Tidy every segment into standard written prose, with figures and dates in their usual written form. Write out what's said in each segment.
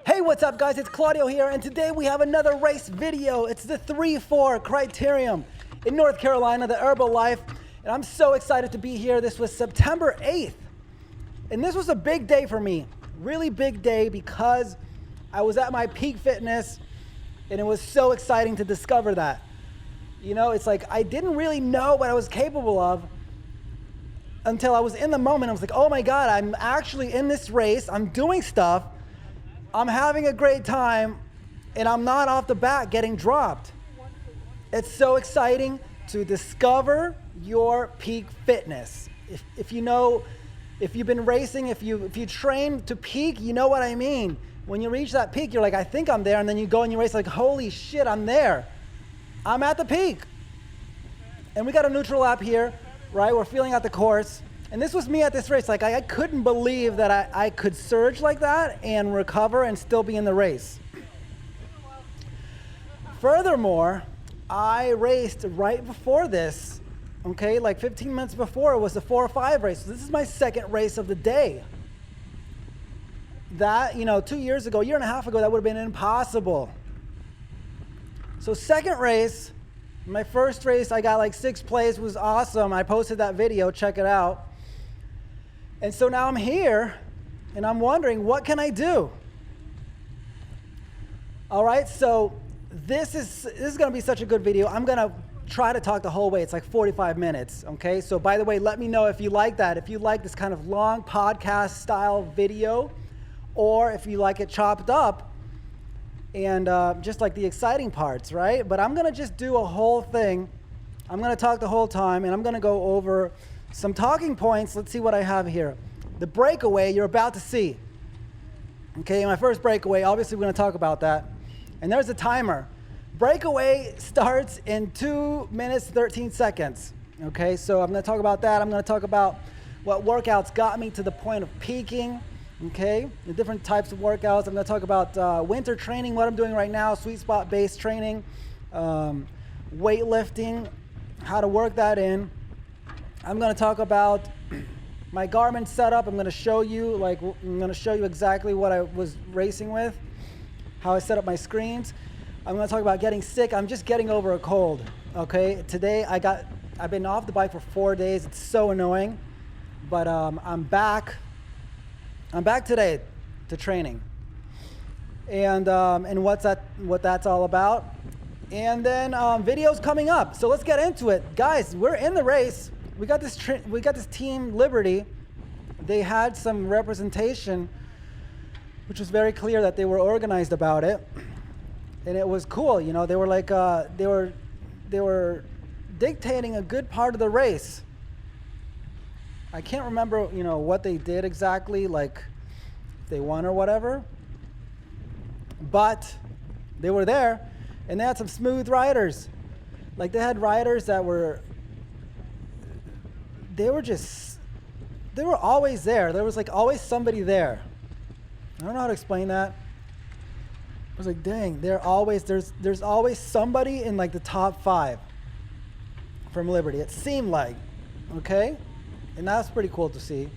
Hey, what's up guys? It's Claudio here, and today we have another race video. It's the 3-4 Criterium in North Carolina, the Herbalife, and I'm so excited to be here. This was September 8th, and this was a big day for me. Really big day because I was at my peak fitness, and it was so exciting to discover that. You know, it's like I didn't really know what I was capable of until I was in the moment. I was like, oh my God, I'm actually in this race. I'm doing stuff. I'm having a great time, and I'm not off the bat getting dropped. It's so exciting to discover your peak fitness. If you know, if you've been racing, if you train to peak, you know what I mean. When you reach that peak, you're like, I think I'm there, and then you go and you race like, holy shit, I'm there. I'm at the peak. And we got a neutral lap here, right? We're feeling out the course. And this was me at this race. Like I couldn't believe that I could surge like that and recover and still be in the race. Furthermore, I raced right before this, okay? Like 15 minutes before, it was the 4-5 race. So this is my second race of the day. That, you know, 2 years ago, a year and a half ago, that would have been impossible. So second race, my first race, I got like 6th place, was awesome. I posted that video, check it out. And so now I'm here, and I'm wondering, what can I do? All right, so this is going to be such a good video. I'm going to try to talk the whole way. It's like 45 minutes, okay? So by the way, let me know if you like that, if you like this kind of long podcast-style video, or if you like it chopped up, and just like the exciting parts, right? But I'm going to just do a whole thing. I'm going to talk the whole time, and I'm going to go over some talking points. Let's see what I have here. The breakaway you're about to see. Okay, my first breakaway, obviously we're going to talk about that. And there's a timer. Breakaway starts in 2 minutes, 13 seconds. Okay, so I'm going to talk about that. I'm going to talk about what workouts got me to the point of peaking. Okay, the different types of workouts. I'm going to talk about winter training, what I'm doing right now, sweet spot based training, weightlifting, how to work that in. I'm going to talk about my Garmin setup. I'm going to show you, exactly what I was racing with, how I set up my screens. I'm going to talk about getting sick. I'm just getting over a cold. Okay, today I've been off the bike for 4 days. It's so annoying, but I'm back. I'm back today to training, and what that's all about, and then videos coming up. So let's get into it, guys. We're in the race. We got this team Liberty. They had some representation, which was very clear that they were organized about it, and it was cool. You know, they were like they were dictating a good part of the race. I can't remember, you know, what they did exactly, like if they won or whatever, but they were there, and they had some smooth riders. Like they had riders that were. They were always there. There was like always somebody there. I don't know how to explain that. I was like, dang, there's always somebody in like the top 5 from Liberty. It seemed like, okay? And that's pretty cool to see.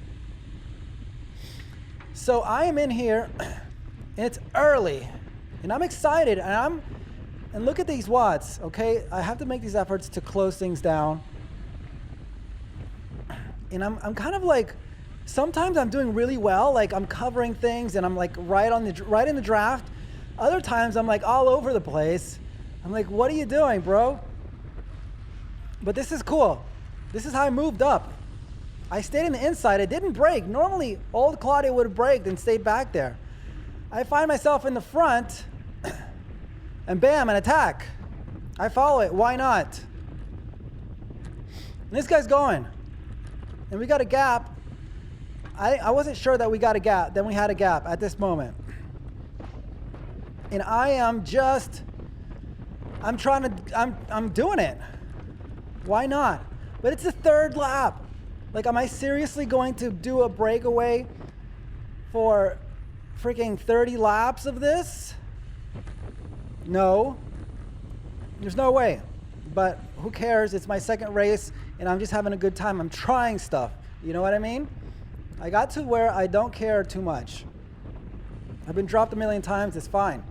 So I am in here, and it's early, and I'm excited, and look at these watts, okay? I have to make these efforts to close things down. And I'm kind of like, sometimes I'm doing really well, like I'm covering things and I'm like right in the draft. Other times I'm like all over the place. I'm like, what are you doing, bro? But this is cool. This is how I moved up. I stayed in the inside. I didn't break. Normally, old Claudio would have braked and stayed back there. I find myself in the front, and bam, an attack. I follow it. Why not? And this guy's going. And we got a gap. I wasn't sure that we got a gap. Then we had a gap at this moment. And I'm doing it. Why not? But it's the 3rd lap. Like, am I seriously going to do a breakaway for freaking 30 laps of this? No. There's no way. But who cares? It's my second race, and I'm just having a good time. I'm trying stuff. You know what I mean? I got to where I don't care too much. I've been dropped a million times, it's fine.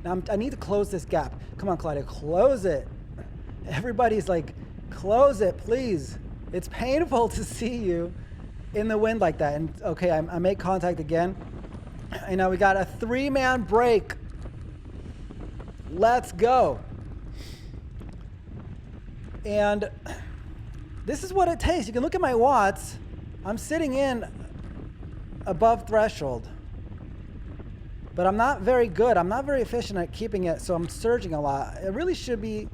Now I need to close this gap. Come on, Claudia, close it. Everybody's like, close it, please. It's painful to see you in the wind like that. And okay, I make contact again. And now we got a 3-man break. Let's go. And this is what it takes. You can look at my watts. I'm sitting in above threshold. But I'm not very good. I'm not very efficient at keeping it, so I'm surging a lot. It really should be,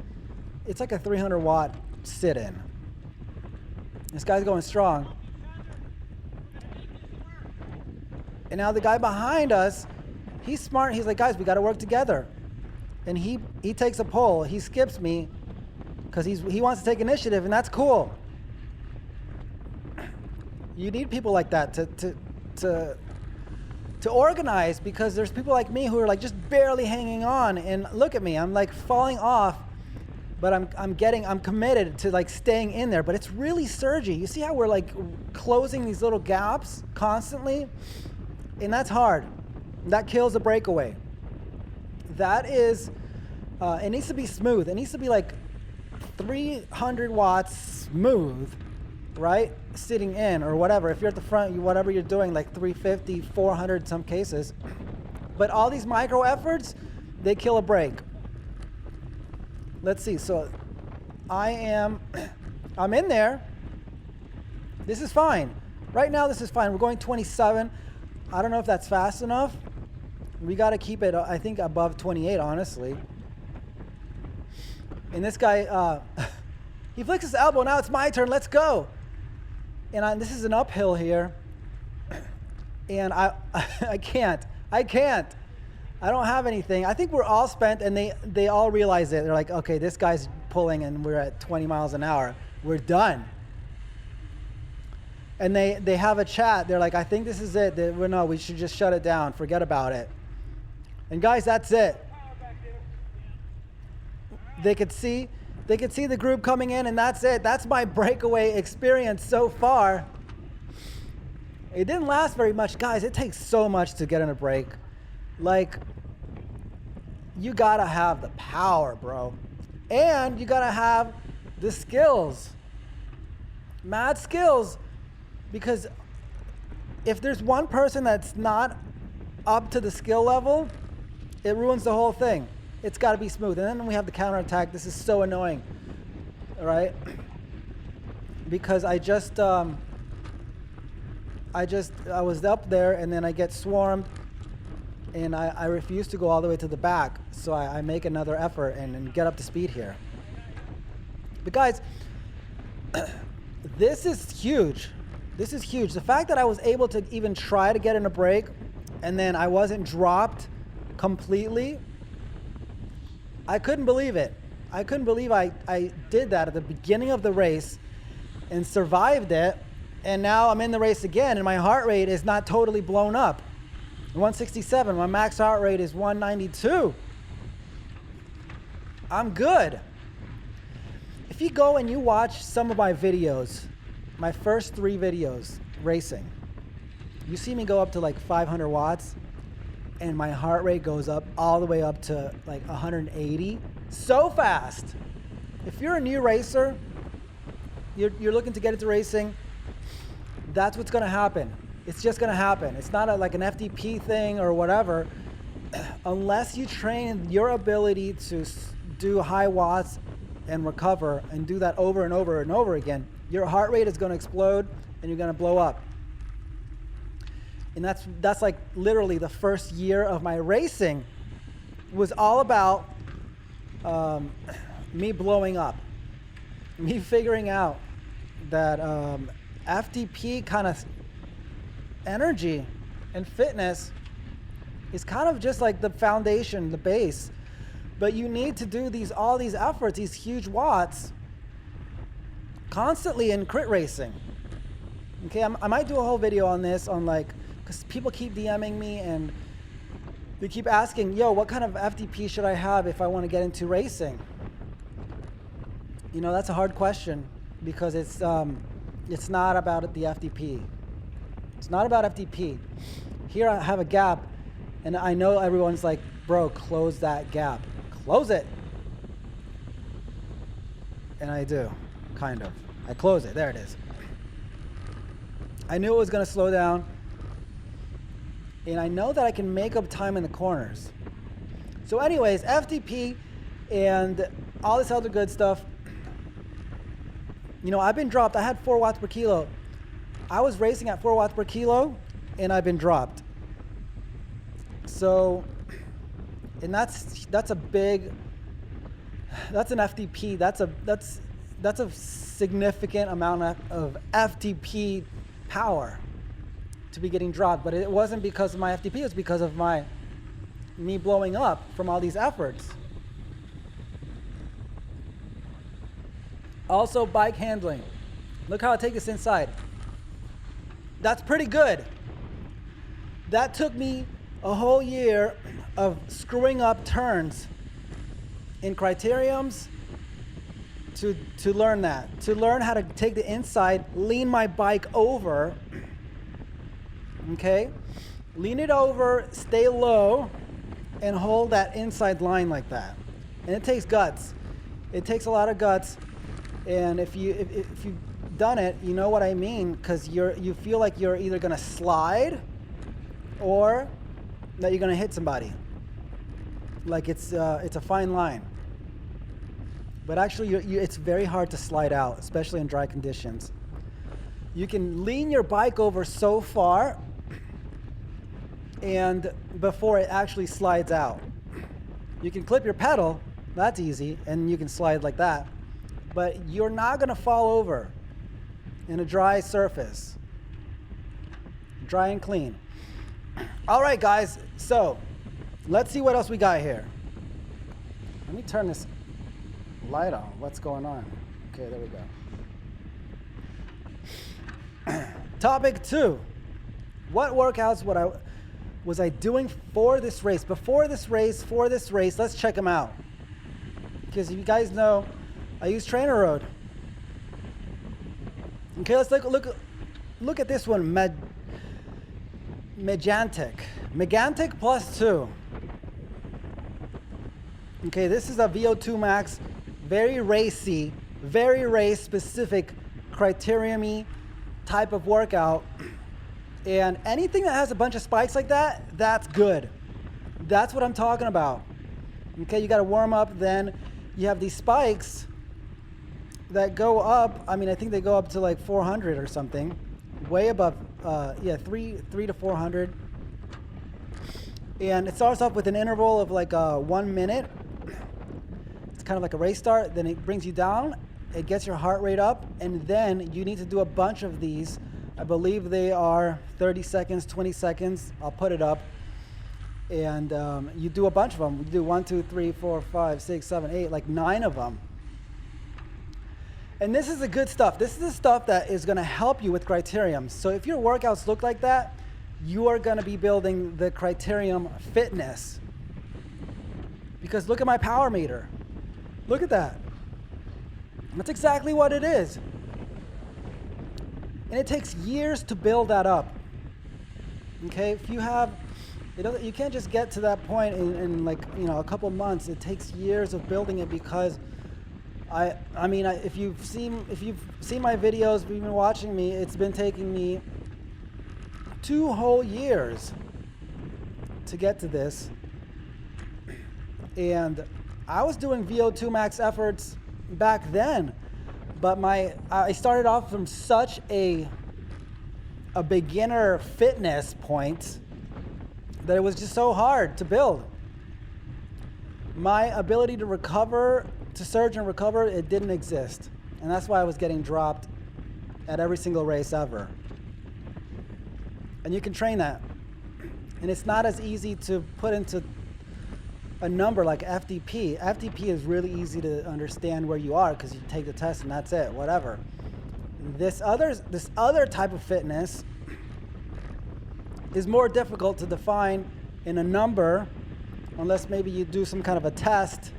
it's like a 300 watt sit-in. This guy's going strong. And now the guy behind us, he's smart. He's like, guys, we got to work together. And he takes a pull. He skips me because he wants to take initiative, and that's cool. You need people like that to organize, because there's people like me who are like just barely hanging on, and look at me, I'm like falling off, but I'm committed to like staying in there, but it's really surgy. You see how we're like closing these little gaps constantly? And that's hard. That kills a breakaway. That is, it needs to be smooth. It needs to be like 300 watts smooth, right? Sitting in or whatever. If you're at the front, whatever you're doing, like 350, 400 in some cases. But all these micro efforts, they kill a break. Let's see. So I'm in there. This is fine. Right now, this is fine. We're going 27. I don't know if that's fast enough. We got to keep it, I think, above 28, honestly. And this guy, he flicks his elbow. Now it's my turn. Let's go. And this is an uphill here. And I can't. I don't have anything. I think we're all spent, and they all realize it. They're like, okay, this guy's pulling, and we're at 20 miles an hour. We're done. And they have a chat. They're like, I think this is it. No, we should just shut it down. Forget about it. And guys, that's it. They could see the group coming in, and that's it. That's my breakaway experience so far. It didn't last very much. Guys, it takes so much to get in a break. Like, you gotta have the power, bro. And you gotta have the skills. Mad skills. Because if there's one person that's not up to the skill level, it ruins the whole thing. It's got to be smooth. And then we have the counterattack. This is so annoying, all right? Because I was up there, and then I get swarmed, and I refuse to go all the way to the back. So I make another effort and get up to speed here. But guys, this is huge. This is huge. The fact that I was able to even try to get in a break, and then I wasn't dropped completely, I couldn't believe it. I couldn't believe I did that at the beginning of the race and survived it, and now I'm in the race again, and my heart rate is not totally blown up. 167, my max heart rate is 192. I'm good. If you go and you watch some of my videos, my first 3 videos racing, you see me go up to like 500 watts, and my heart rate goes up all the way up to like 180 so fast. If you're a new racer, you're looking to get into racing, that's what's going to happen. It's just going to happen. It's not like an FDP thing or whatever. Unless you train your ability to do high watts and recover and do that over and over and over again, your heart rate is going to explode and you're going to blow up. And that's like literally the first year of my racing was all about me blowing up, me figuring out that FDP kind of energy and fitness is kind of just like the foundation, the base, but you need to do all these efforts, these huge watts constantly in crit racing. Okay, I might do a whole video on this, on like, because people keep DMing me and they keep asking, yo, what kind of FDP should I have if I want to get into racing? You know, that's a hard question because it's not about the FDP. It's not about FDP. Here I have a gap, And I know everyone's like, bro, close that gap. Close it. And I do, kind of. I close it. There it is. I knew it was going to slow down. And I know that I can make up time in the corners. So anyways, FTP and all this other good stuff. You know, I've been dropped. I had 4 watts per kilo. I was racing at 4 watts per kilo, and I've been dropped. So, and that's a big, that's an FTP. That's a significant amount of FTP power to be getting dropped. But it wasn't because of my FTP. It was because of me blowing up from all these efforts. Also, bike handling. Look how I take this inside. That's pretty good. That took me a whole year of screwing up turns in criteriums to learn that. To learn how to take the inside, lean my bike over, okay? Lean it over, stay low, and hold that inside line like that. And it takes guts. It takes a lot of guts. And if you've done it, you know what I mean, because you feel like you're either gonna slide or that you're gonna hit somebody. Like it's a fine line. But actually, it's very hard to slide out, especially in dry conditions. You can lean your bike over so far, and before it actually slides out. You can clip your pedal, that's easy, and you can slide like that. But you're not gonna fall over in a dry surface. Dry and clean. All right, guys, so let's see what else we got here. Let me turn this light on. What's going on? Okay, there we go. Topic 2. What workouts was I doing for this race? Before this race, for this race, let's check them out. Because you guys know, I use TrainerRoad. Okay, let's look at this one, Megantic +2. Okay, this is a VO2 max, very racy, very race specific criterium-y type of workout. And anything that has a bunch of spikes like that, that's good. That's what I'm talking about. Okay, you gotta warm up, then you have these spikes that go up. I mean, I think they go up to like 400 or something, way above, 3 to 400. And it starts off with an interval of like 1 minute. It's kind of like a race start. Then it brings you down. It gets your heart rate up, and then you need to do a bunch of these. I believe they are 30 seconds, 20 seconds. I'll put it up. And you do a bunch of them. You do 1, 2, 3, 4, 5, 6, 7, 8, like 9 of them. And this is the good stuff. This is the stuff that is gonna help you with criteriums. So if your workouts look like that, you are gonna be building the criterium fitness. Because look at my power meter. Look at that. That's exactly what it is. And it takes years to build that up. Okay, if you have, you can't just get to that point in like, a couple months. It takes years of building it, because I mean, if you've seen my videos, if you've been watching me, it's been taking me 2 whole years to get to this. And I was doing VO2 max efforts back then, but I started off from such a beginner fitness point that it was just so hard to build. My ability to recover, to surge and recover, it didn't exist. And that's why I was getting dropped at every single race ever. And you can train that. And it's not as easy to put into a number like FTP. FTP is really easy to understand where you are, because you take the test and that's it, whatever. This other type of fitness is more difficult to define in a number, unless maybe you do some kind of a test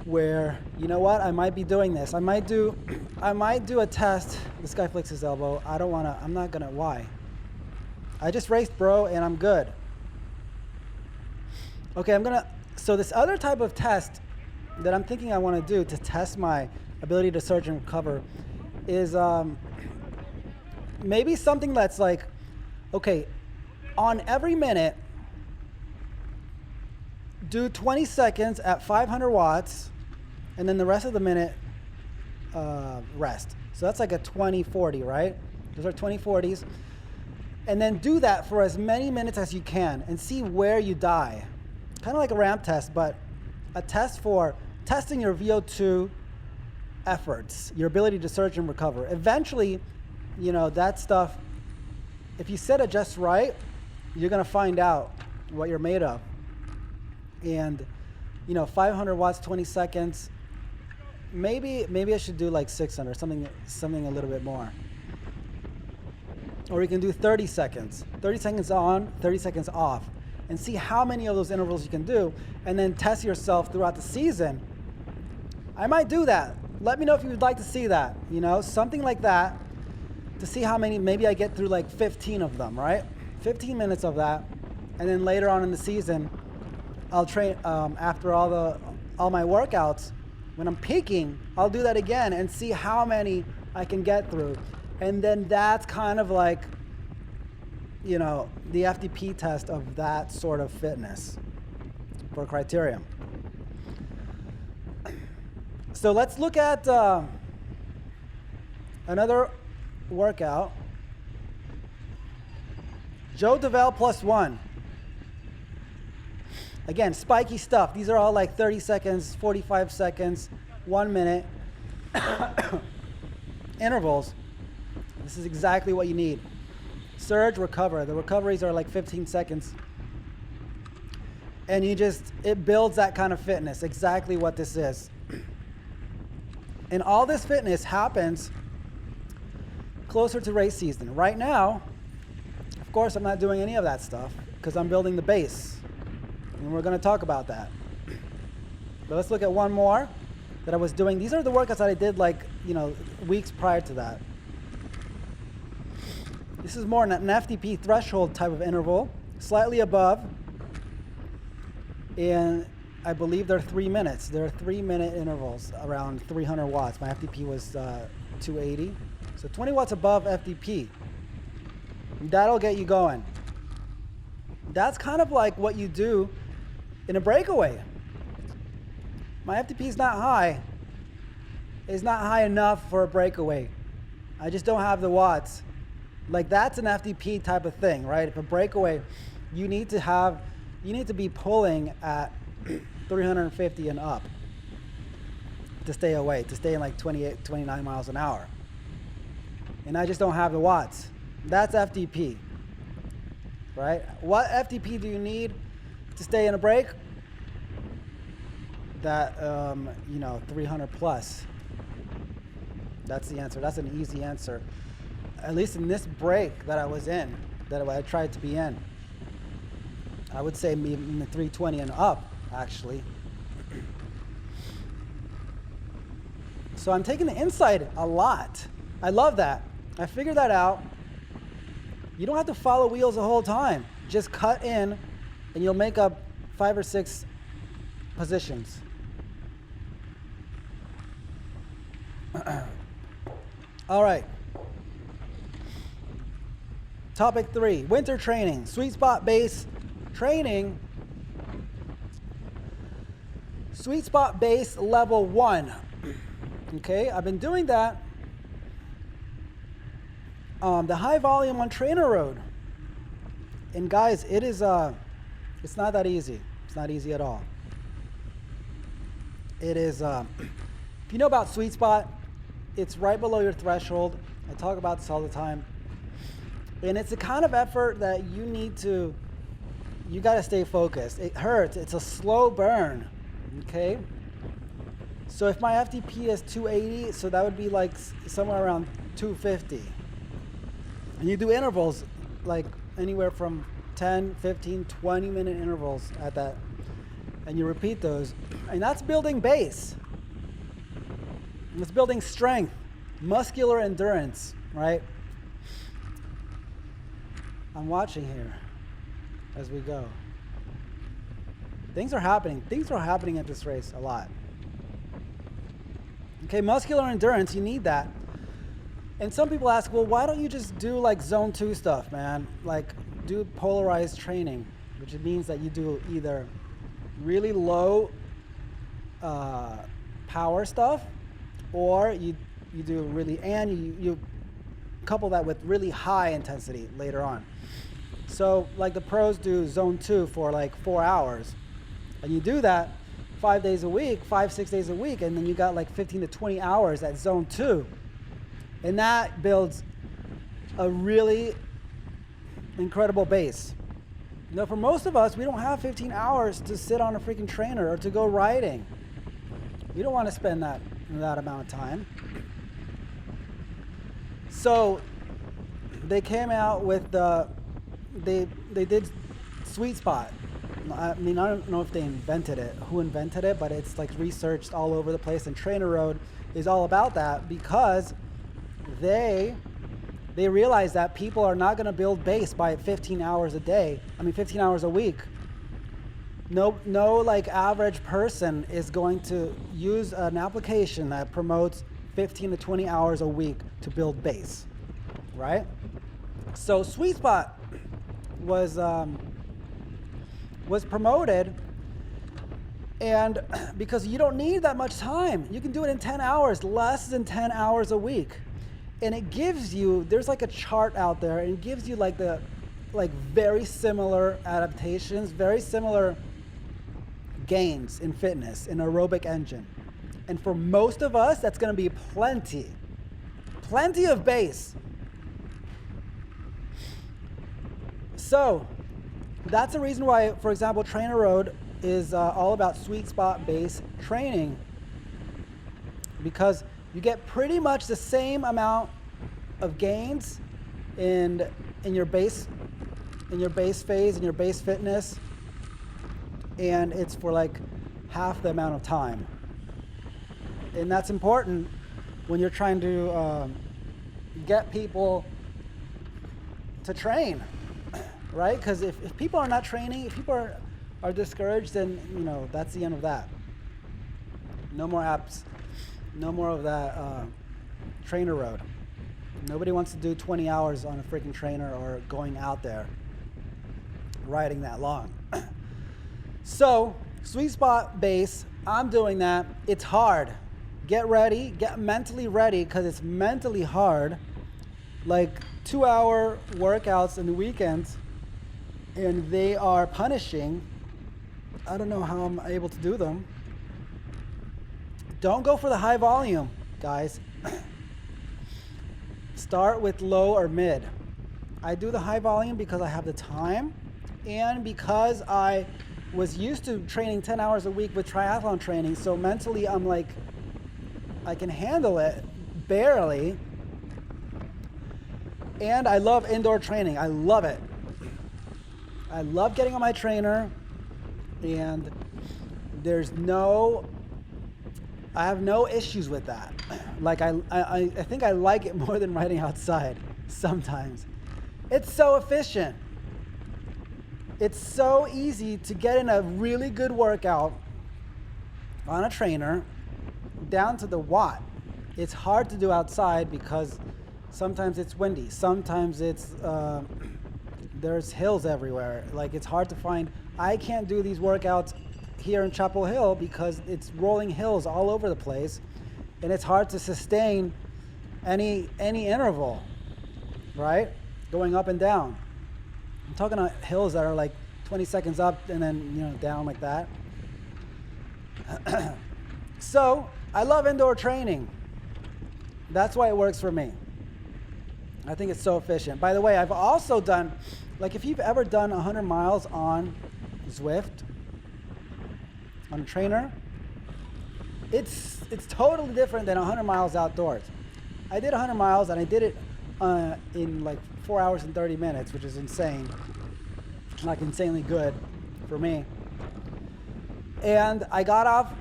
where, you know what, I might be doing this. I might do a test. This guy flicks his elbow. Why? I just raced, bro, and I'm good. Okay, so this other type of test that I'm thinking I want to do to test my ability to surge and recover is maybe something that's like, okay, on every minute, do 20 seconds at 500 watts, and then the rest of the minute rest. So that's like a 20-40, right? Those are 20-40s. And then do that for as many minutes as you can and see where you die. Kind of like a ramp test, but a test for testing your VO2 efforts, your ability to surge and recover. Eventually, that stuff, if you set it just right, you're going to find out what you're made of. And 500 watts, 20 seconds, maybe I should do like 600, something a little bit more. Or you can do 30 seconds on, 30 seconds off, and see how many of those intervals you can do, and then test yourself throughout the season. I might do that. Let me know if you would like to see that, something like that, to see how many. Maybe I get through like 15 of them, right? 15 minutes of that, and then later on in the season, I'll train after all my workouts. When I'm peaking, I'll do that again and see how many I can get through. And then that's kind of like, the FTP test of that sort of fitness for criteria. So let's look at another workout. Joe DeVal +1. Again, spiky stuff. These are all like 30 seconds, 45 seconds, 1 minute intervals. This is exactly what you need. Surge, recover. The recoveries are like 15 seconds. And it builds that kind of fitness, exactly what this is. And all this fitness happens closer to race season. Right now, of course, I'm not doing any of that stuff because I'm building the base. And we're going to talk about that. But let's look at one more that I was doing. These are the workouts that I did weeks prior to that. This is more an FTP threshold type of interval, slightly above. And I believe they're 3 minutes. They're 3-minute intervals around 300 watts. My FTP was 280. So 20 watts above FTP. That'll get you going. That's kind of like what you do in a breakaway. My FTP is not high. It's not high enough for a breakaway. I just don't have the watts. Like that's an FTP type of thing, right? If a breakaway, you need to be pulling at 350 and up to stay away, to stay in like 28, 29 miles an hour. And I just don't have the watts. That's FTP, right? What FTP do you need to stay in a break? That, 300 plus. That's the answer. That's an easy answer. At least in this break that I was in, that I tried to be in. I would say in the 320 and up, actually. So I'm taking the inside a lot. I love that. I figured that out. You don't have to follow wheels the whole time. Just cut in and you'll make up 5 or 6 positions. All right. Topic 3, winter training, sweet spot base training. Sweet spot base level 1. Okay, I've been doing that. The high volume on TrainerRoad. And guys, it's not that easy. It's not easy at all. It is, if you know about sweet spot, it's right below your threshold. I talk about this all the time. And it's the kind of effort that you got to stay focused. It hurts. It's a slow burn. Okay? So if my FTP is 280, so that would be like somewhere around 250. And you do intervals like anywhere from 10, 15, 20 minute intervals at that. And you repeat those. And that's building base. It's building strength, muscular endurance, right? I'm watching here as we go. Things are happening. Things are happening at this race a lot. Okay, muscular endurance, you need that. And some people ask, well, why don't you just do like zone 2 stuff, man? Like do polarized training, which means that you do either really low power stuff, or you do really, and you couple that with really high intensity later on. So like the pros do zone 2 for like 4 hours, and you do that 5 days a week, 5-6 days a week, and then you got like 15 to 20 hours at zone 2. And that builds a really incredible base. Now for most of us, we don't have 15 hours to sit on a freaking trainer or to go riding. We don't want to spend that amount of time. So they came out with they did Sweet Spot. I mean, I don't know if they invented it, who invented it, but it's like researched all over the place, and TrainerRoad is all about that because they realize that people are not going to build base by 15 hours a day. I mean, 15 hours a week. No like average person is going to use an application that promotes 15 to 20 hours a week to build base, right? So Sweet Spot was promoted, and because you don't need that much time, you can do it in 10 hours, less than 10 hours a week. And it gives you, there's like a chart out there, and it gives you like very similar adaptations, very similar gains in fitness, in aerobic engine. And for most of us, that's going to be plenty of base. So that's the reason why, for example, TrainerRoad is all about sweet spot base training, because you get pretty much the same amount of gains in your base phase, in your base fitness, and it's for like half the amount of time. And that's important when you're trying to get people to train, right? Because if people are not training, if people are discouraged, then that's the end of that. No more apps, no more of that TrainerRoad. Nobody wants to do 20 hours on a freaking trainer or going out there riding that long. So sweet spot base, I'm doing that. It's hard. Get ready, get mentally ready, because it's mentally hard. Like 2-hour workouts in the weekends, and they are punishing. I don't know how I'm able to do them. Don't go for the high volume, guys. Start with low or mid. I do the high volume because I have the time, and because I was used to training 10 hours a week with triathlon training, so mentally I'm like, I can handle it, barely. And I love indoor training. I love it. I love getting on my trainer, and I have no issues with that. Like I think I like it more than riding outside sometimes. It's so efficient. It's so easy to get in a really good workout on a trainer down to the watt. It's hard to do outside because sometimes it's windy. Sometimes it's there's hills everywhere. Like it's hard to find. I can't do these workouts here in Chapel Hill because it's rolling hills all over the place, and it's hard to sustain any interval, right? Going up and down. I'm talking about hills that are like 20 seconds up and then down like that. So I love indoor training. That's why it works for me. I think it's so efficient. By the way, I've also done, like if you've ever done 100 miles on Zwift, on a trainer, it's totally different than 100 miles outdoors. I did 100 miles and I did it in like 4 hours and 30 minutes, which is insane. Like insanely good for me. And I got off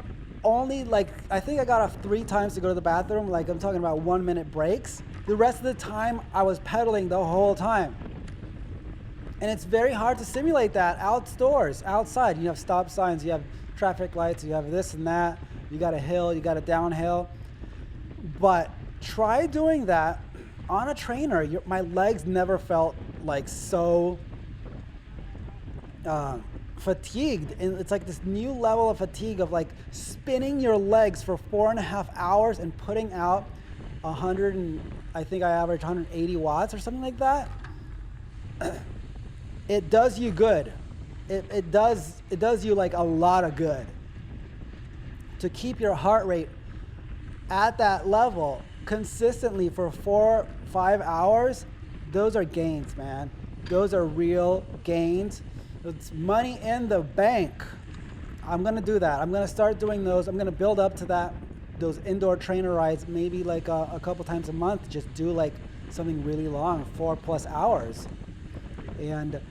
only I think I got off 3 times to go to the bathroom. Like I'm talking about 1-minute breaks. The rest of the time I was pedaling the whole time. And it's very hard to simulate that outdoors, outside. You have stop signs, you have traffic lights, you have this and that, you got a hill, you got a downhill. But try doing that on a trainer. My legs never felt like so fatigued. And it's like this new level of fatigue of like spinning your legs for 4.5 hours and putting out 100 and I think I averaged 180 watts or something like that. It does you good. It does you like a lot of good. To keep your heart rate at that level consistently for 4-5 hours, those are gains, man. Those are real gains. It's money in the bank. I'm gonna do that. I'm gonna start doing those. I'm gonna build up to those indoor trainer rides, maybe like a couple times a month. Just do like something really long, 4+ hours. And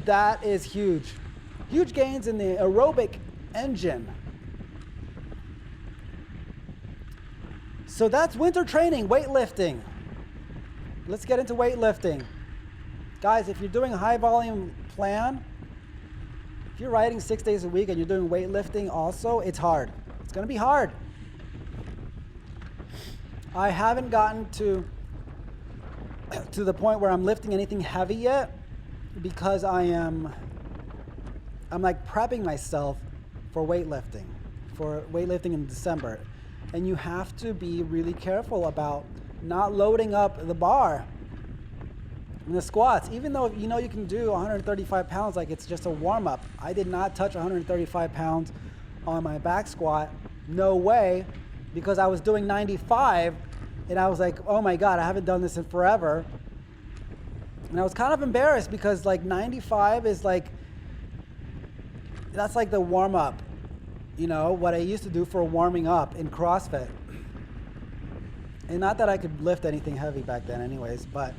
that is huge. Huge gains in the aerobic engine. So that's winter training, weightlifting. Let's get into weightlifting. Guys, if you're doing a high volume plan, if you're riding 6 days a week and you're doing weightlifting also, it's hard. It's gonna be hard. I haven't gotten to the point where I'm lifting anything heavy yet, because I'm like prepping myself for weightlifting in December. And you have to be really careful about not loading up the bar and the squats, even though you know you can do 135 pounds like it's just a warm-up. I did not touch 135 pounds on my back squat, no way, because I was doing 95 and I was like, oh my God, I haven't done this in forever. And I was kind of embarrassed because like 95 is like, that's like the warm-up, you know, what I used to do for warming up in CrossFit. And not that I could lift anything heavy back then anyways, but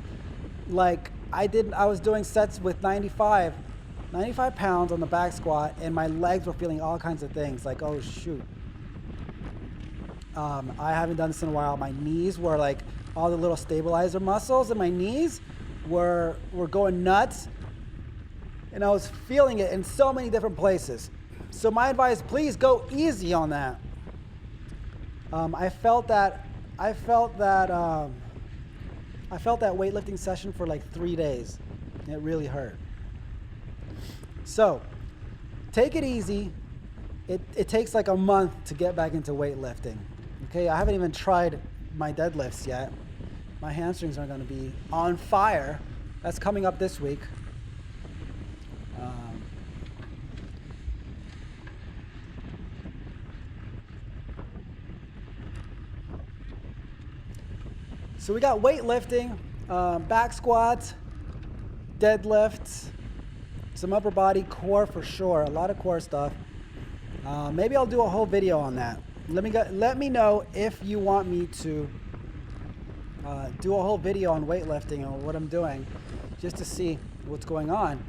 like I was doing sets with 95 pounds on the back squat, and my legs were feeling all kinds of things like, oh shoot. I haven't done this in a while. My knees were like, all the little stabilizer muscles in my knees were going nuts, and I was feeling it in so many different places. So my advice, please go easy on that. I felt that weightlifting session for like 3 days. It really hurt. So take it easy. It takes like a month to get back into weightlifting. Okay, I haven't even tried my deadlifts yet. My hamstrings are going to be on fire. That's coming up this week. So we got weightlifting, back squats, deadlifts, some upper body, core for sure, a lot of core stuff. Maybe I'll do a whole video on that. Let me know if you want me to do a whole video on weightlifting or what I'm doing, just to see what's going on.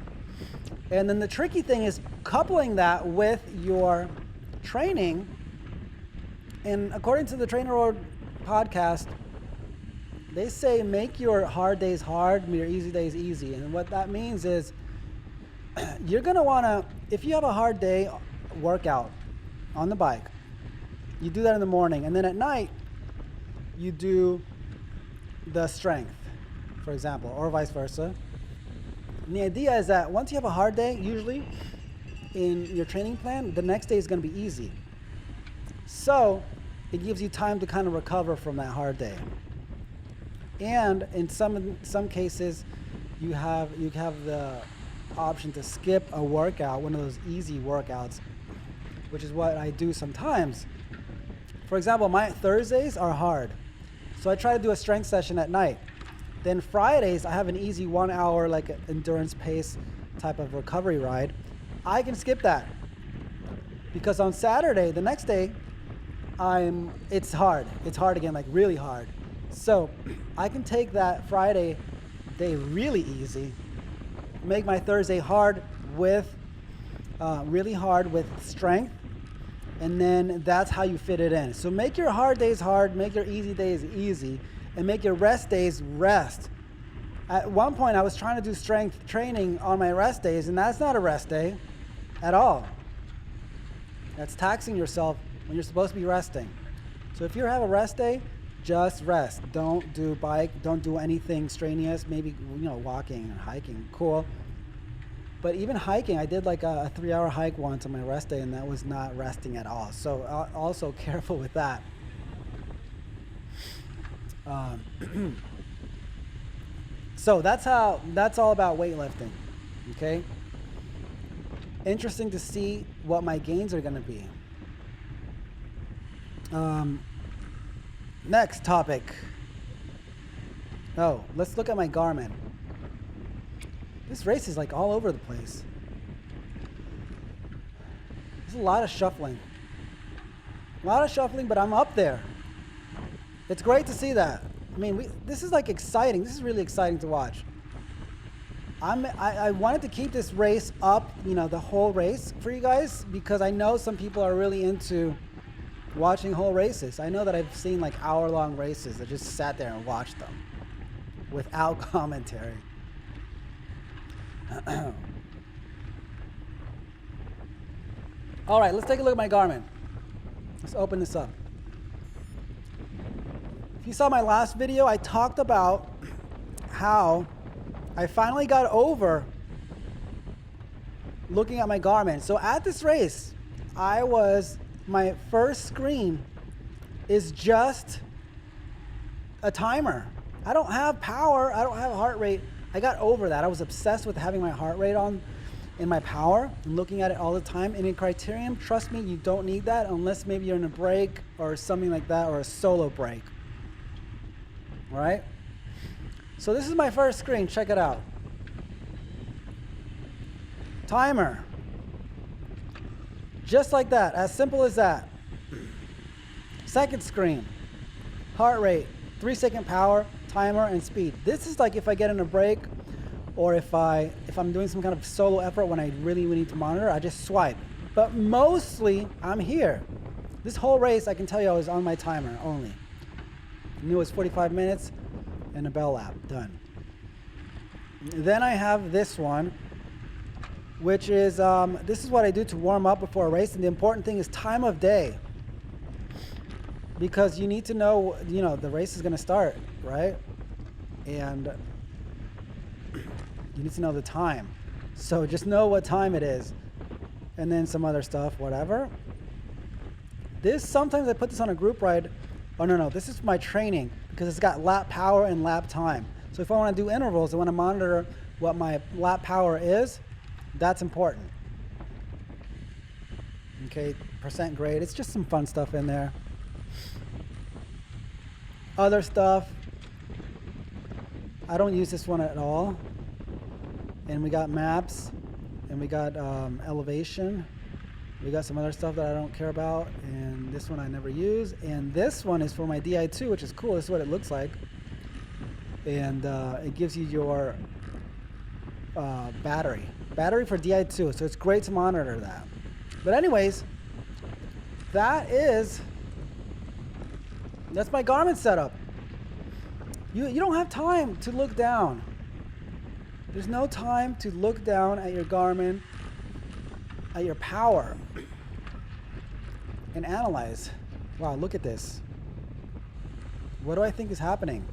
And then the tricky thing is coupling that with your training. And according to the TrainerRoad podcast, they say make your hard days hard and your easy days easy. And what that means is you're gonna wanna, if you have a hard day workout on the bike, you do that in the morning, and then at night you do the strength, for example, or vice versa. And the idea is that once you have a hard day, usually in your training plan, the next day is going to be easy. So it gives you time to kind of recover from that hard day. And in some cases, you have the option to skip a workout, one of those easy workouts, which is what I do sometimes. For example, my Thursdays are hard, so I try to do a strength session at night. Then Fridays, I have an easy 1 hour like endurance pace type of recovery ride. I can skip that because on Saturday, the next day, it's hard. It's hard again, like really hard. So I can take that Friday day really easy, make my Thursday hard with really hard with strength, and then that's how you fit it in. So make your hard days hard, make your easy days easy, and make your rest days rest. At one point, I was trying to do strength training on my rest days, and that's not a rest day at all. That's taxing yourself when you're supposed to be resting. So if you have a rest day, just rest. Don't do bike. Don't do anything strenuous. Maybe, walking or hiking. Cool. But even hiking, I did like a 3-hour hike once on my rest day, and that was not resting at all. So also careful with that. So that's all about weightlifting. Okay. Interesting to see what my gains are going to be. Next topic. Oh, let's look at my Garmin. This race is like all over the place. There's a lot of shuffling. But I'm up there. It's great to see that. I mean, this is like exciting. This is really exciting to watch. I wanted to keep this race up, the whole race for you guys, because I know some people are really into watching whole races. I know that I've seen like hour-long races that just sat there and watched them without commentary. All right, let's take a look at my Garmin. Let's open this up. If you saw my last video, I talked about how I finally got over looking at my Garmin. So at this race, my first screen is just a timer. I don't have power. I don't have heart rate. I got over that. I was obsessed with having my heart rate on in my power and looking at it all the time. And in Criterium, trust me, you don't need that unless maybe you're in a break or something like that, or a solo break. All right? So this is my first screen. Check it out. Timer. Just like that. As simple as that. Second screen. Heart rate. 3-second power, timer, and speed. This is like if I get in a break, or if I'm doing some kind of solo effort when I really need to monitor, I just swipe. But mostly, I'm here. This whole race, I can tell you, I was on my timer only. I knew it was 45 minutes and a bell lap. Done. Then I have this one, which is, this is what I do to warm up before a race. And the important thing is time of day. Because you need to know, the race is going to start, right? And you need to know the time. So just know what time it is. And then some other stuff, whatever. Sometimes I put this on a group ride. Oh, no, this is my training because it's got lap power and lap time. So if I want to do intervals, I want to monitor what my lap power is. That's important. Okay, percent grade. It's just some fun stuff in there. Other stuff, I don't use this one at all. And we got maps, and we got elevation. We got some other stuff that I don't care about, and this one I never use. And this one is for my Di2, which is cool. This is what it looks like. And it gives you your battery for Di2, so it's great to monitor that. But anyways, that's my Garmin setup. You don't have time to look down. There's no time to look down at your Garmin, at your power, and analyze. Wow, look at this. What do I think is happening?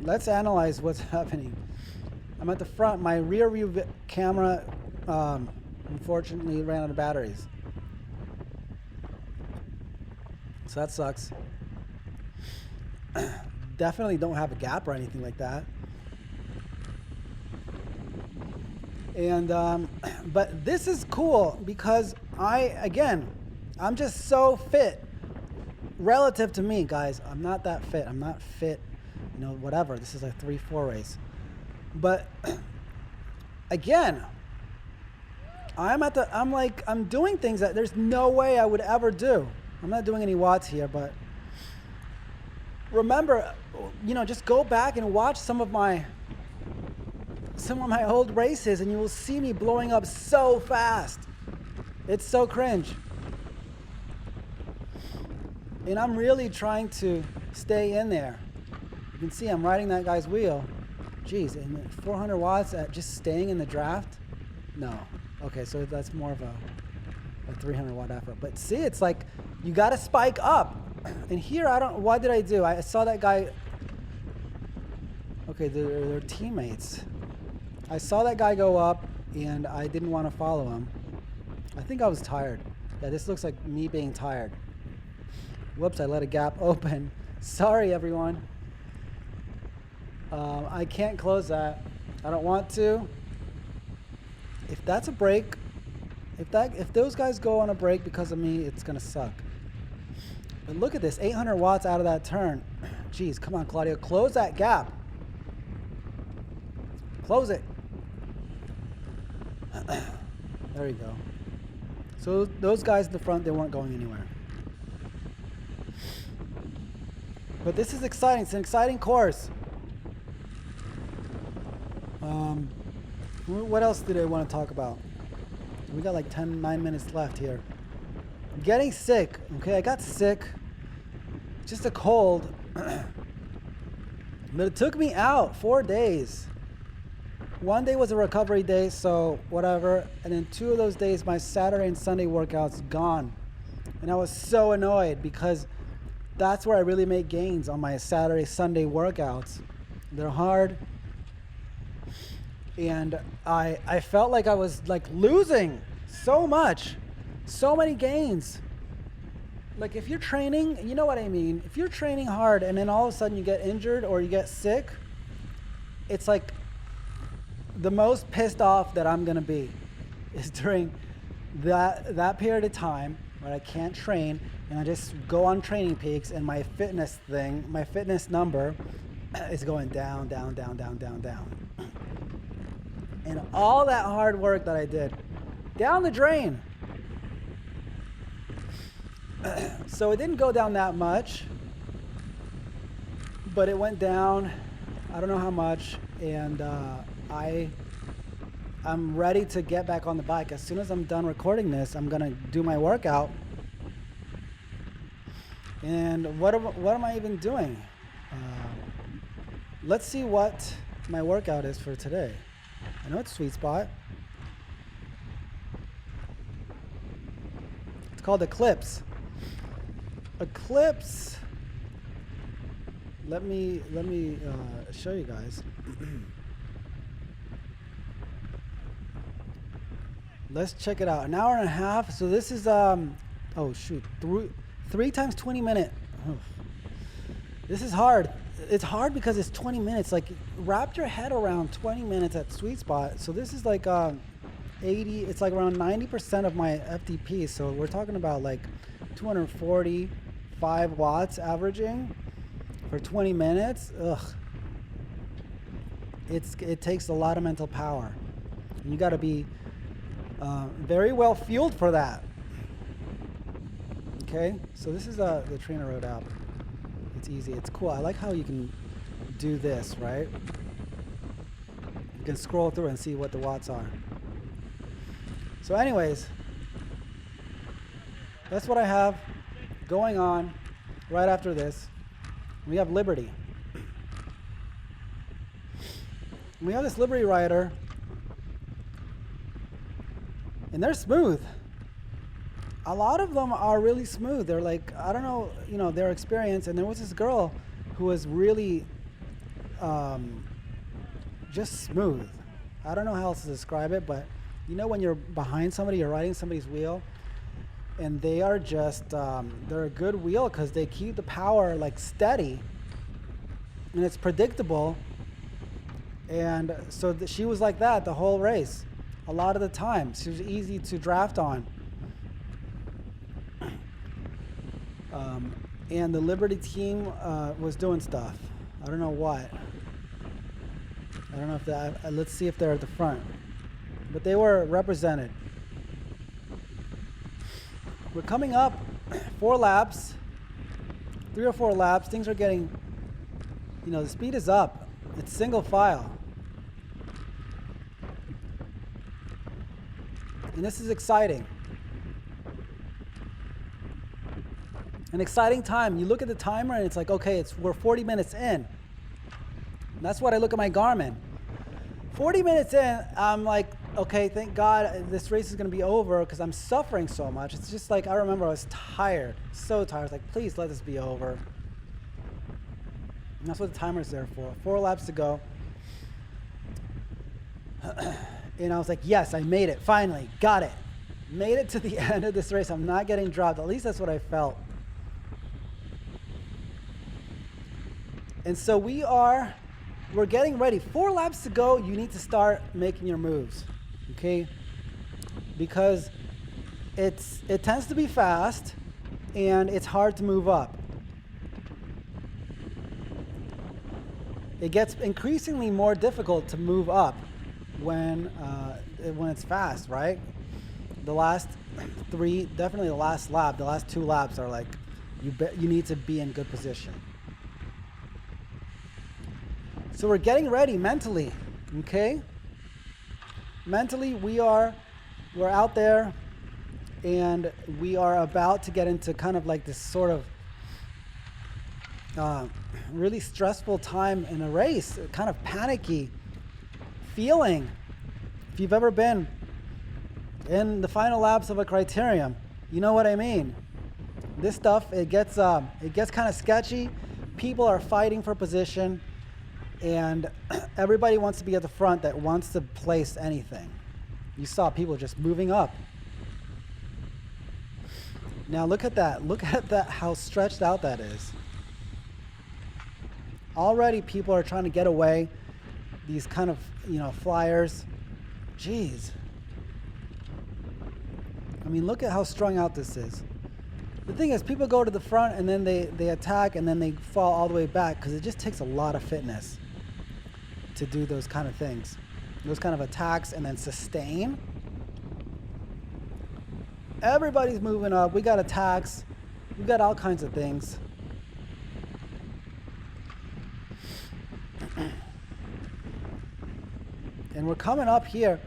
Let's analyze what's happening. I'm at the front. My rear view camera unfortunately ran out of batteries. So that sucks. Definitely don't have a gap or anything like that. And but this is cool because I'm just so fit relative to me, guys. I'm not that fit. I'm not fit, whatever. This is a 3-4 race. But again, I'm doing things that there's no way I would ever do. I'm not doing any watts here, but remember, just go back and watch some of my old races and you will see me blowing up so fast. It's so cringe. And I'm really trying to stay in there. You can see I'm riding that guy's wheel. Geez, and 400 watts at just staying in the draft? No. Okay, so that's more of a 300 watt effort. But see, it's like you got to spike up. And here, what did I do? I saw that guy. Okay, they're teammates. I saw that guy go up, and I didn't want to follow him. I think I was tired. Yeah, this looks like me being tired. Whoops, I let a gap open. Sorry, everyone. I can't close that. I don't want to. If that's a break, if those guys go on a break because of me, it's gonna suck. But look at this, 800 watts out of that turn. Jeez, come on, Claudio, close that gap. Close it. There you go. So those guys in the front, they weren't going anywhere. But this is exciting. It's an exciting course. What else did I want to talk about? We got like 9 minutes left here. Getting sick. Okay, I got sick. Just a cold. But it took me out 4 days. One day was a recovery day, so whatever. And then 2 of those days, my Saturday and Sunday workouts gone. And I was so annoyed because that's where I really make gains on my Saturday, Sunday workouts. They're hard. And I felt like I was like losing so much, so many gains. Like if you're training, you know what I mean? If you're training hard and then all of a sudden you get injured or you get sick, it's like the most pissed off that I'm gonna be is during that period of time where I can't train and I just go on Training Peaks and my fitness number is going down, down, down, down, down, down. And all that hard work that I did, down the drain. So it didn't go down that much, but it went down, I don't know how much, and I'm ready to get back on the bike. As soon as I'm done recording this, I'm gonna do my workout. And what am I even doing? Let's see what my workout is for today. I know it's Sweet Spot. It's called Eclipse. Eclipse. Let me show you guys. Let's check it out. An hour and a half. So this is oh shoot, 3 times 20 minute. Oh. This is hard. It's hard because it's 20 minutes. Like, wrap your head around 20 minutes at Sweet Spot. So this is like 80. It's like around 90% of my FTP. So we're talking about like 245 watts averaging for 20 minutes. Ugh. It takes a lot of mental power. And you got to be very well fueled for that. Okay. So this is the TrainerRoad app. It's easy. It's cool. I like how you can do this, right? You can scroll through and see what the watts are. So anyways, that's what I have going on right after this. We have Liberty. We have this Liberty rider, and they're smooth. A lot of them are really smooth. They're like, I don't know, you know, their experience. And there was this girl who was really just smooth. I don't know how else to describe it, but you know when you're behind somebody, you're riding somebody's wheel, and they are just, they're a good wheel because they keep the power like steady, and it's predictable. And so she was like that the whole race. A lot of the time, she was easy to draft on. And the Liberty team was doing stuff. I don't know what. I don't know if that, let's see if they're at the front. But they were represented. We're coming up 4 laps, 3 or 4 laps. Things are getting, you know, the speed is up. It's single file. And this is exciting. An exciting time. You look at the timer and it's like, okay, we're 40 minutes in. And that's what I look at my Garmin. 40 minutes in, I'm like, okay, thank God this race is going to be over because I'm suffering so much. It's just like, I remember I was tired, so tired. I was like, please let this be over. And that's what the timer's there for. 4 laps to go. And I was like, yes, I made it, finally, got it. Made it to the end of this race. I'm not getting dropped. At least that's what I felt. And so we're getting ready. 4 laps to go, you need to start making your moves, okay? Because it tends to be fast and it's hard to move up. It gets increasingly more difficult to move up when it's fast, right? The last 3, definitely the last lap, the last 2 laps are like, you need to be in good position. So we're getting ready mentally, okay? Mentally, we're out there and we are about to get into kind of like this sort of really stressful time in a race, kind of panicky feeling. If you've ever been in the final laps of a criterium, you know what I mean. This stuff, it gets kind of sketchy. People are fighting for position, and everybody wants to be at the front that wants to place anything. You saw people just moving up. Now look at that. Look at that, how stretched out that is. Already people are trying to get away. These kind of, flyers. Jeez. I mean, look at how strung out this is. The thing is, people go to the front and then they attack and then they fall all the way back because it just takes a lot of fitness to do those kind of things. Those kind of attacks and then sustain. Everybody's moving up. We got attacks. We got all kinds of things. And we're coming up here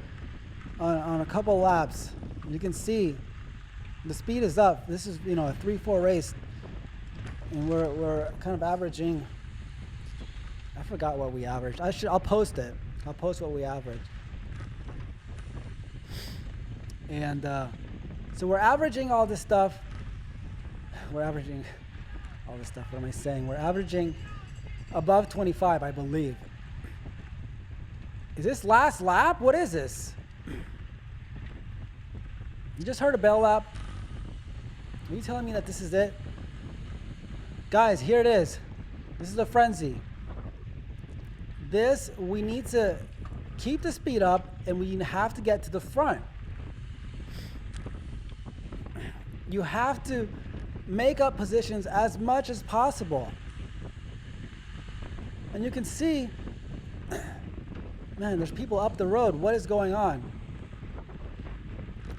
on a couple laps. You can see the speed is up. This is, a 3-4 race. And we're kind of averaging, I forgot what we averaged. I'll post it. I'll post what we averaged. And so we're averaging all this stuff. We're averaging all this stuff. What am I saying? We're averaging above 25, I believe. Is this last lap? What is this? You just heard a bell lap. Are you telling me that this is it? Guys, here it is. This is a frenzy. We need to keep the speed up and we have to get to the front. You have to make up positions as much as possible. And you can see, man, there's people up the road. What is going on?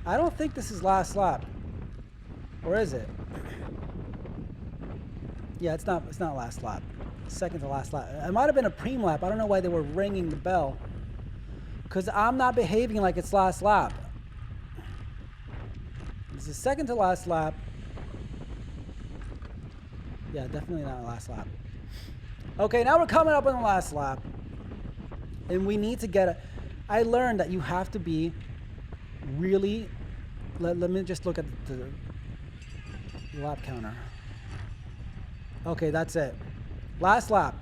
I don't think this is last lap. Or is it? Yeah, it's not last lap. Second to last lap. It might have been a preem lap. I don't know why they were ringing the bell. Because I'm not behaving like it's last lap. This is second to last lap. Yeah, definitely not last lap. Okay, now we're coming up on the last lap. And we need to get it. I learned that you have to be really, let me just look at the lap counter. Okay, that's it. Last lap.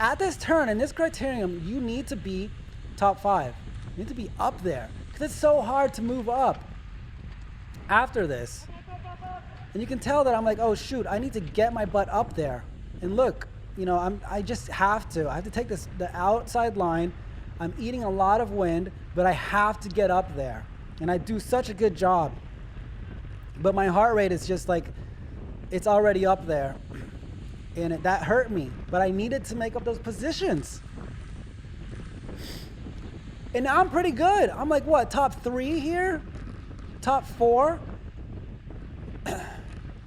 At this turn, in this criterium, you need to be top 5. You need to be up there. Because it's so hard to move up after this. And you can tell that I'm like, oh shoot, I need to get my butt up there. And look, I just have to. I have to take the outside line. I'm eating a lot of wind, but I have to get up there. And I do such a good job. But my heart rate is just like, it's already up there. And that hurt me. But I needed to make up those positions. And now I'm pretty good. I'm like, what, top 3 here? Top 4?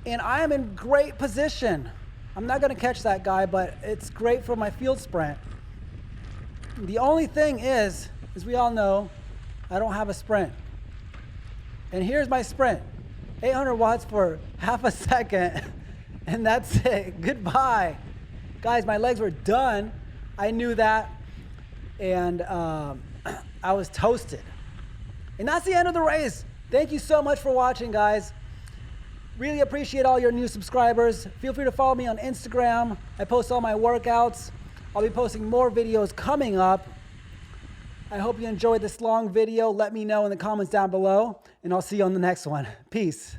And I am in great position. I'm not going to catch that guy, but it's great for my field sprint. The only thing is, as we all know, I don't have a sprint. And here's my sprint. 800 watts for half a second. And that's it. Goodbye. Guys, my legs were done. I knew that. And I was toasted. And that's the end of the race. Thank you so much for watching, guys. Really appreciate all your new subscribers. Feel free to follow me on Instagram. I post all my workouts. I'll be posting more videos coming up. I hope you enjoyed this long video. Let me know in the comments down below, and I'll see you on the next one. Peace.